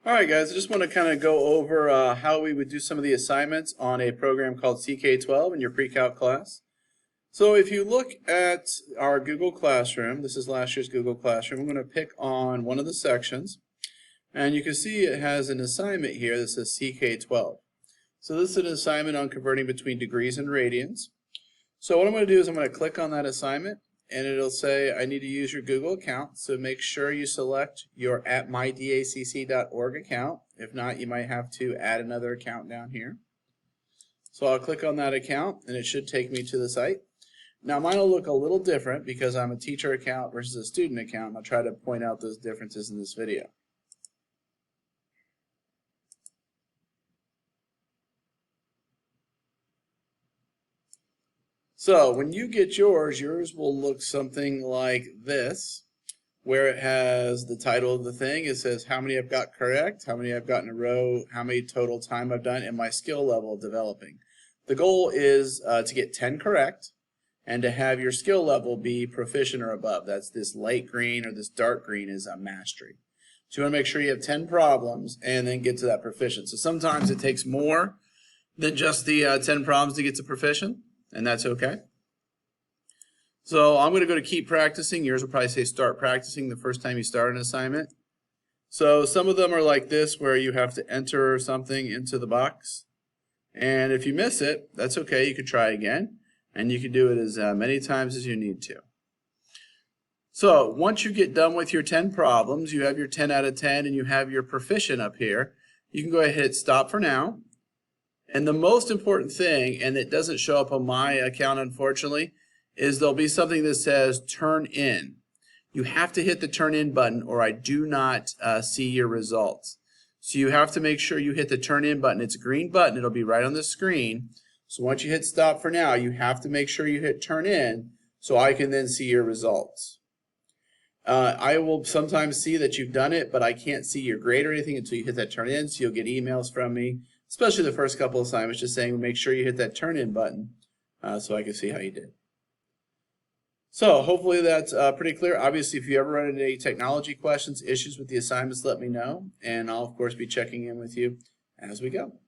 Alright guys, I just want to kind of go over how we would do some of the assignments on a program called CK12 in your pre-calc class. So if you look at our Google Classroom, this is last year's Google Classroom, I'm going to pick on one of the sections, and you can see it has an assignment here that says CK12. So this is an assignment on converting between degrees and radians. So what I'm going to do is I'm going to click on that assignment, and it'll say I need to use your Google account, so make sure you select your @mydacc.org account. If not, you might have to add another account down here. So I'll click on that account and it should take me to the site. Now mine will look a little different because I'm a teacher account versus a student account, and I'll try to point out those differences in this video. So when you get yours will look something like this, where it has the title of the thing. It says how many I've got correct, how many I've got in a row, how many total time I've done, and my skill level of developing. The goal is to get 10 correct and to have your skill level be proficient or above. That's this light green or this dark green is a mastery. So you want to make sure you have 10 problems and then get to that proficient. So sometimes it takes more than just the 10 problems to get to proficient, and that's okay. So I'm going to go to keep practicing. Yours will probably say start practicing the first time you start an assignment. So some of them are like this, where you have to enter something into the box. And if you miss it, that's okay. You can try again, and you can do it as many times as you need to. So once you get done with your 10 problems, you have your 10 out of 10, and you have your proficient up here, you can go ahead and hit stop for now. And the most important thing, and it doesn't show up on my account unfortunately, is there'll be something that says turn in. You have to hit the turn in button or I do not see your results. So you have to make sure you hit the turn in button. It's a green button. It'll be right on the screen. So once you hit stop for now, you have to make sure you hit turn in so I can then see your results. I will sometimes see that you've done it, but I can't see your grade or anything until you hit that turn in. So you'll get emails from me, especially the first couple of assignments, just saying make sure you hit that turn in button so I can see how you did. So hopefully that's pretty clear. Obviously, if you ever run into any technology questions, issues with the assignments, let me know, and I'll of course be checking in with you as we go.